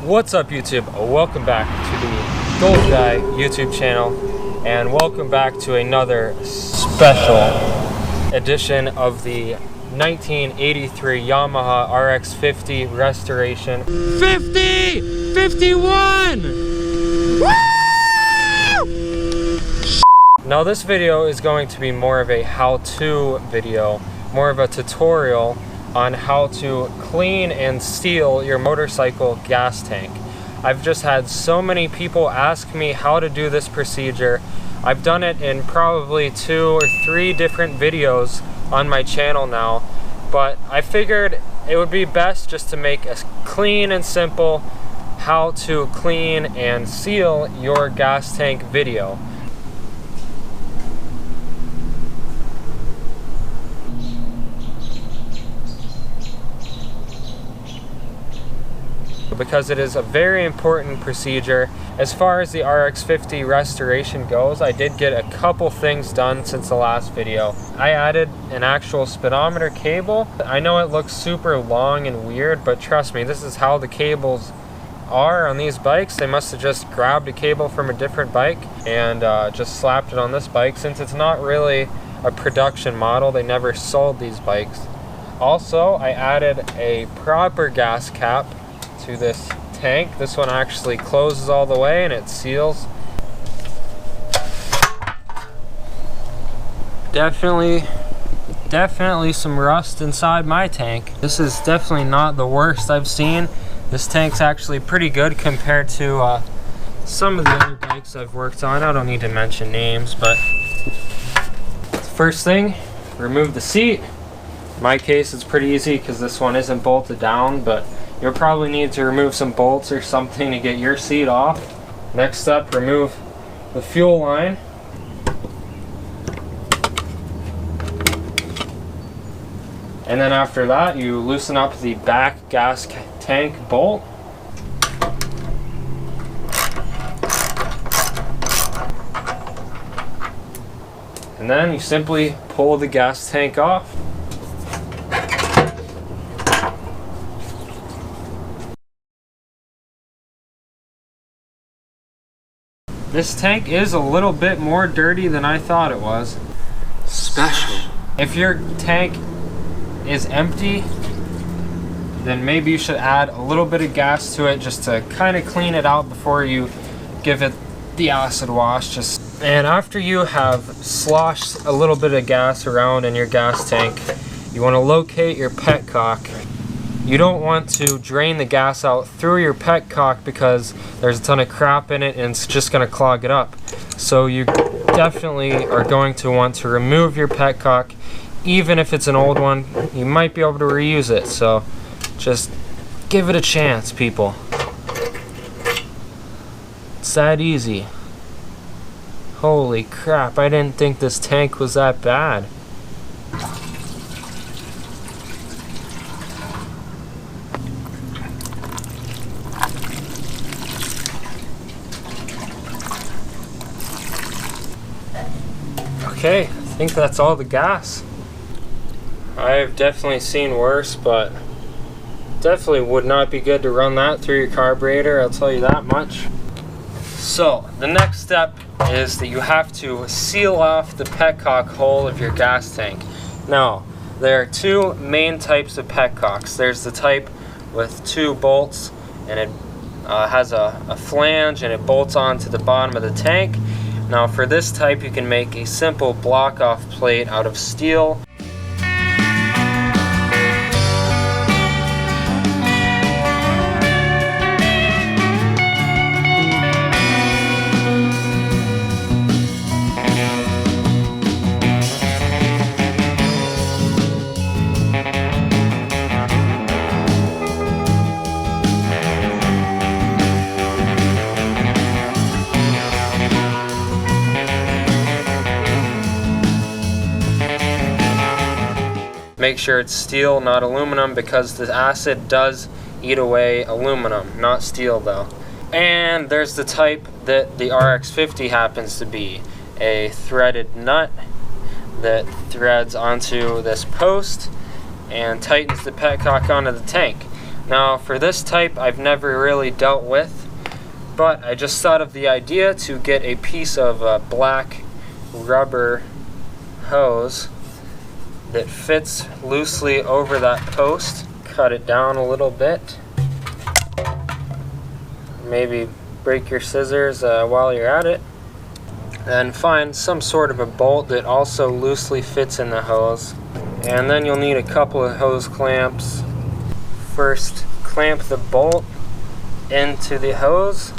What's up, YouTube? Welcome back to the Golf Guy YouTube channel, and welcome back to another special edition of the 1983 Yamaha RX50 restoration. 51! Woo! Now this video is going to be more of a how-to video, more of a tutorial on how to clean and seal your motorcycle gas tank. I've just had so many people ask me how to do this procedure. I've done it in probably 2 or 3 different videos on my channel now, but I figured it would be best just to make a clean and simple how to clean and seal your gas tank video. Because it is a very important procedure. As far as the RX50 restoration goes, I did get a couple things done since the last video. I added an actual speedometer cable. I know it looks super long and weird, but trust me, this is how the cables are on these bikes. They must have just grabbed a cable from a different bike and just slapped it on this bike. Since it's not really a production model, they never sold these bikes. Also, I added a proper gas cap to this tank. This one actually closes all the way and it seals. Definitely some rust inside my tank. This is definitely not the worst I've seen. This tank's actually pretty good compared to some of the other bikes I've worked on. I don't need to mention names, but first thing, remove the seat. In my case, it's pretty easy because this one isn't bolted down, but you'll probably need to remove some bolts or something to get your seat off. Next up, remove the fuel line. And then after that, you loosen up the back gas tank bolt. And then you simply pull the gas tank off. This tank is a little bit more dirty than I thought it was. Special. If your tank is empty, then maybe you should add a little bit of gas to it just to kind of clean it out before you give it the acid wash. And after you have sloshed a little bit of gas around in your gas tank, you want to locate your petcock. You don't want to drain the gas out through your petcock because there's a ton of crap in it and it's just going to clog it up. So you definitely are going to want to remove your petcock. Even if it's an old one, you might be able to reuse it. So just give it a chance, people. It's that easy. Holy crap, I didn't think this tank was that bad. Okay, I think that's all the gas. I've definitely seen worse, but definitely would not be good to run that through your carburetor, I'll tell you that much. So, the next step is that you have to seal off the petcock hole of your gas tank. Now, there are 2 main types of petcocks. There's the type with 2 bolts, and it has a flange and it bolts onto the bottom of the tank. Now for this type, you can make a simple block-off plate out of steel. Make sure it's steel, not aluminum, because the acid does eat away aluminum, not steel though. And there's the type that the RX50 happens to be, a threaded nut that threads onto this post and tightens the petcock onto the tank. Now for this type I've never really dealt with, but I just thought of the idea to get a piece of black rubber hose that fits loosely over that post. Cut it down a little bit. Maybe break your scissors while you're at it. Then find some sort of a bolt that also loosely fits in the hose. And then you'll need a couple of hose clamps. First, clamp the bolt into the hose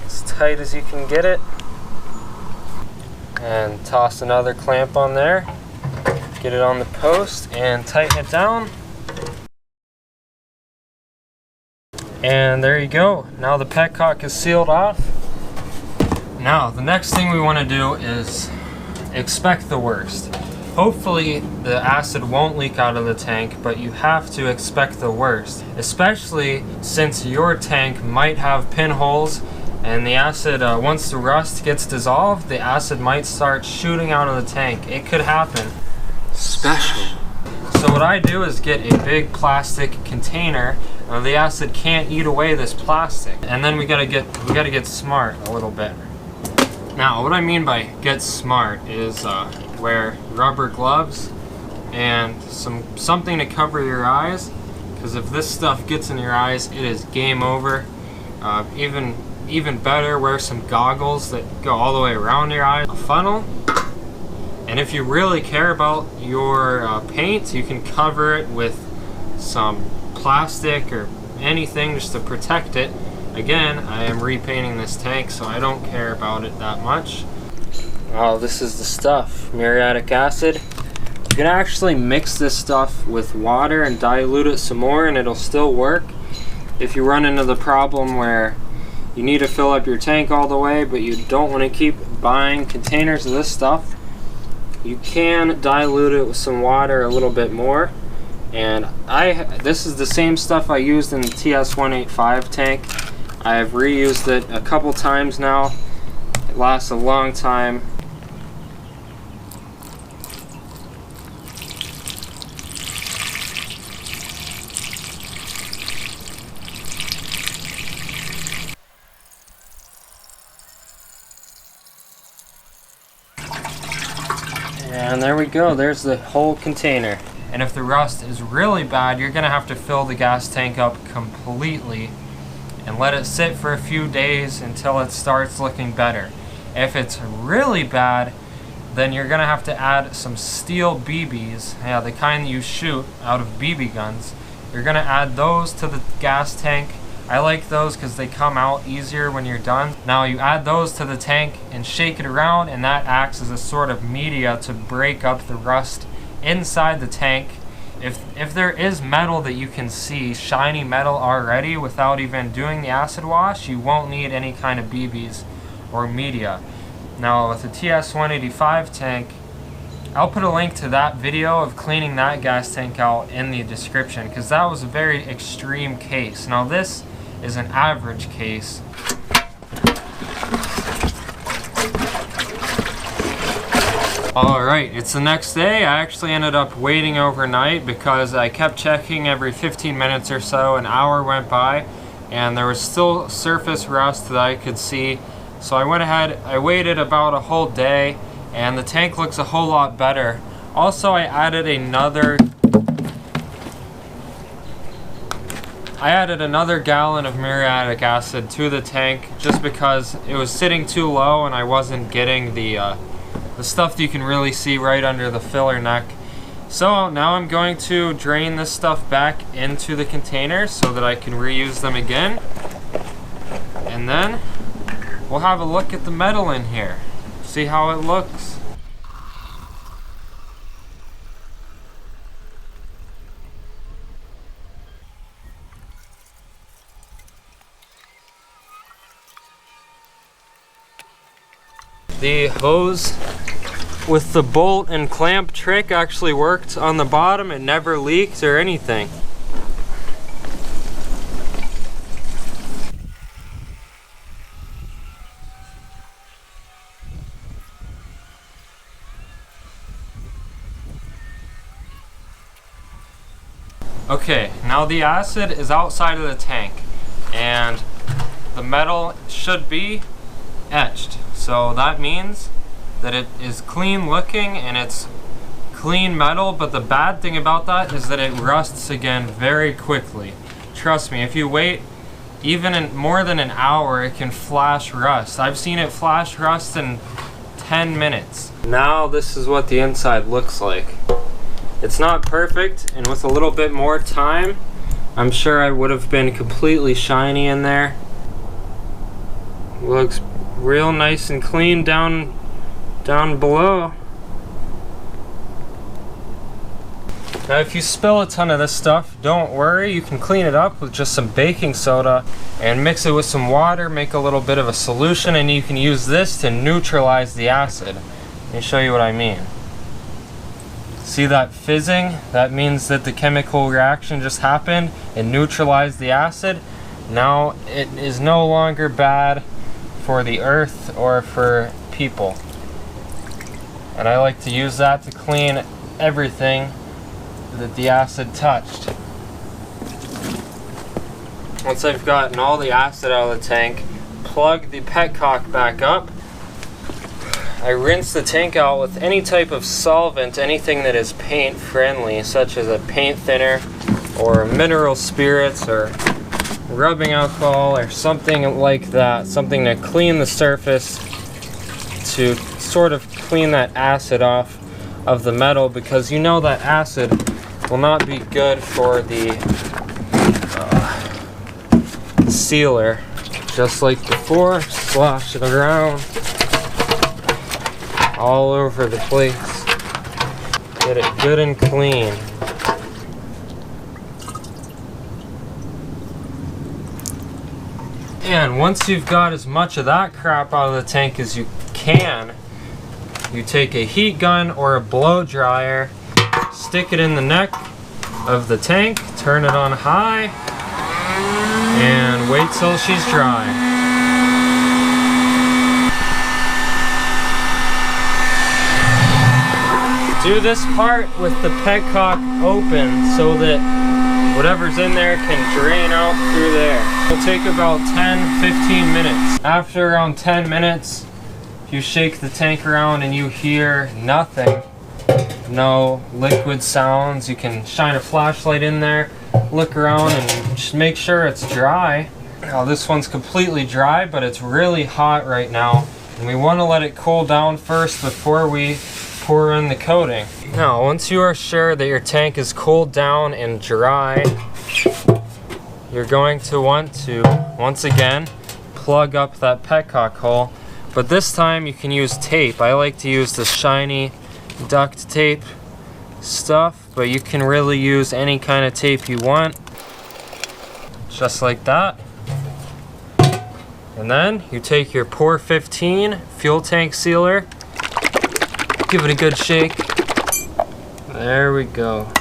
as tight as you can get it. And toss another clamp on there. Get it on the post and tighten it down. And there you go. Now the petcock is sealed off. Now the next thing we want to do is expect the worst. Hopefully the acid won't leak out of the tank, but you have to expect the worst, especially since your tank might have pinholes, and the acid, once the rust gets dissolved, the acid might start shooting out of the tank. It could happen. Special. So what I do is get a big plastic container. The acid can't eat away this plastic, and then we gotta get smart a little bit. Now, what I mean by get smart is wear rubber gloves and something to cover your eyes, because if this stuff gets in your eyes, it is game over. Even better, wear some goggles that go all the way around your eyes, a funnel. And if you really care about your paint, you can cover it with some plastic or anything just to protect it. Again, I am repainting this tank, so I don't care about it that much. Oh, this is the stuff, muriatic acid. You can actually mix this stuff with water and dilute it some more and it'll still work. If you run into the problem where you need to fill up your tank all the way, but you don't want to keep buying containers of this stuff, you can dilute it with some water a little bit more. And this is the same stuff I used in the TS185 tank. I've reused it a couple times now. It lasts a long time. And there we go, there's the whole container. And if the rust is really bad, you're gonna have to fill the gas tank up completely and let it sit for a few days until it starts looking better. If it's really bad, then you're gonna have to add some steel BBs, yeah, the kind that you shoot out of BB guns. You're gonna add those to the gas tank. I like those because they come out easier when you're done. Now you add those to the tank and shake it around, and that acts as a sort of media to break up the rust inside the tank. If there is metal that you can see, shiny metal already, without even doing the acid wash, you won't need any kind of BBs or media. Now with the TS185 tank, I'll put a link to that video of cleaning that gas tank out in the description, because that was a very extreme case. Now this is an average case. Alright, it's the next day. I actually ended up waiting overnight because I kept checking every 15 minutes or so. An hour went by and there was still surface rust that I could see. So I went ahead, I waited about a whole day, and the tank looks a whole lot better. Also, I added another gallon of muriatic acid to the tank just because it was sitting too low and I wasn't getting the stuff that you can really see right under the filler neck. So now I'm going to drain this stuff back into the container so that I can reuse them again. And then we'll have a look at the metal in here, see how it looks. The hose with the bolt and clamp trick actually worked on the bottom. It never leaked or anything. Okay, now the acid is outside of the tank and the metal should be etched. So that means that it is clean looking and it's clean metal, but the bad thing about that is that it rusts again very quickly. Trust me, if you wait even more than an hour, it can flash rust. I've seen it flash rust in 10 minutes. Now this is what the inside looks like. It's not perfect, and with a little bit more time, I'm sure I would have been completely shiny in there. Looks real nice and clean down below. Now if you spill a ton of this stuff, don't worry, you can clean it up with just some baking soda and mix it with some water, make a little bit of a solution, and you can use this to neutralize the acid. Let me show you what I mean. See that fizzing? That means that the chemical reaction just happened and neutralized the acid. Now it is no longer bad for the earth or for people. And I like to use that to clean everything that the acid touched. Once I've gotten all the acid out of the tank, plug the petcock back up. I rinse the tank out with any type of solvent, anything that is paint friendly, such as a paint thinner or mineral spirits or rubbing alcohol or something like that, something to clean the surface, to sort of clean that acid off of the metal, because you know that acid will not be good for the sealer. Just like before, slosh it around all over the place. Get it good and clean. And once you've got as much of that crap out of the tank as you can, you take a heat gun or a blow dryer, stick it in the neck of the tank, turn it on high, and wait till she's dry. Do this part with the petcock open so that whatever's in there can drain out through there. It'll take about 10-15 minutes. After around 10 minutes, if you shake the tank around and you hear nothing, no liquid sounds, you can shine a flashlight in there, look around, and just make sure it's dry. Now this one's completely dry, but it's really hot right now, and we want to let it cool down first before we pour in the coating. Now once you are sure that your tank is cooled down and dry, you're going to want to once again plug up that petcock hole, but this time you can use tape. I like to use the shiny duct tape stuff, but you can really use any kind of tape you want, just like that. And then you take your Pour 15 fuel tank sealer, give it a good shake. There we go.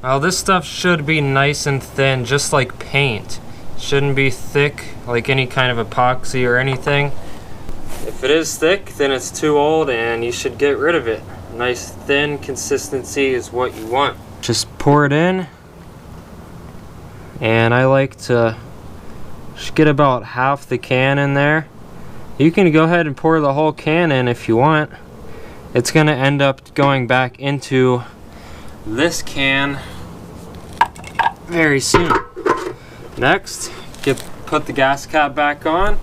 Now this stuff should be nice and thin, just like paint. Shouldn't be thick like any kind of epoxy or anything. If it is thick, then it's too old and you should get rid of it. Nice thin consistency is what you want. Just pour it in, and I like to just get about half the can in there. You can go ahead and pour the whole can in if you want. It's going to end up going back into this can very soon. Next, put the gas cap back on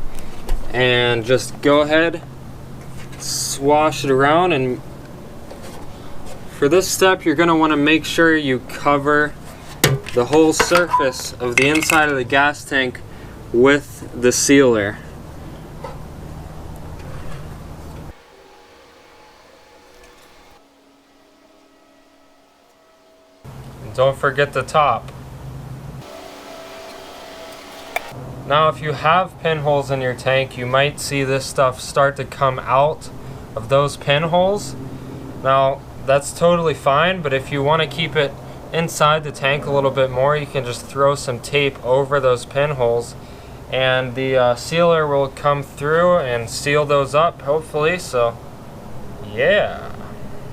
and just go ahead, swash it around. And for this step, you're going to want to make sure you cover the whole surface of the inside of the gas tank with the sealer. And don't forget the top. Now if you have pinholes in your tank, you might see this stuff start to come out of those pinholes. Now that's totally fine, but if you want to keep it inside the tank a little bit more, you can just throw some tape over those pinholes and the sealer will come through and seal those up, hopefully. So yeah.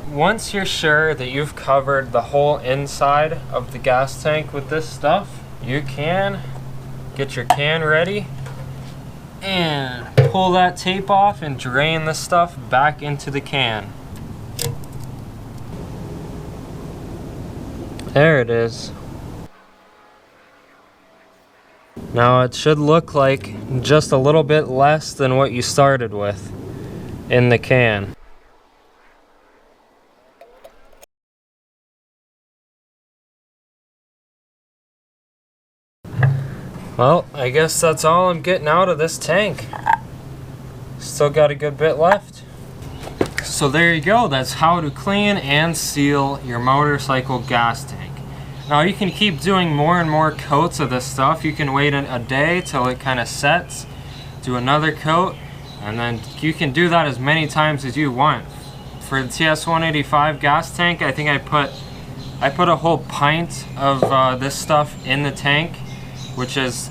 once you're sure that you've covered the whole inside of the gas tank with this stuff, you can get your can ready and pull that tape off and drain the stuff back into the can. There it is. Now it should look like just a little bit less than what you started with in the can. Well, I guess that's all I'm getting out of this tank. Still got a good bit left. So there you go, that's how to clean and seal your motorcycle gas tank. Now you can keep doing more and more coats of this stuff. You can wait a day till it kind of sets, do another coat, and then you can do that as many times as you want. For the TS185 gas tank, I think I put a whole pint of this stuff in the tank, which is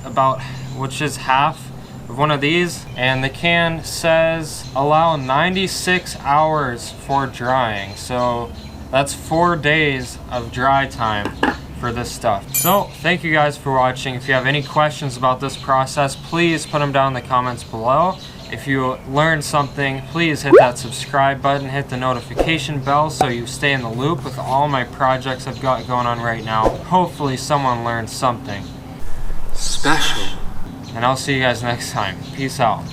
half of one of these, and the can says allow 96 hours for drying, so that's 4 days of dry time for this stuff. So thank you guys for watching. If you have any questions about this process, please put them down in the comments below. If you learned something, please hit that subscribe button, hit the notification bell so you stay in the loop with all my projects I've got going on right now. Hopefully someone learned something special. And I'll see you guys next time. Peace out.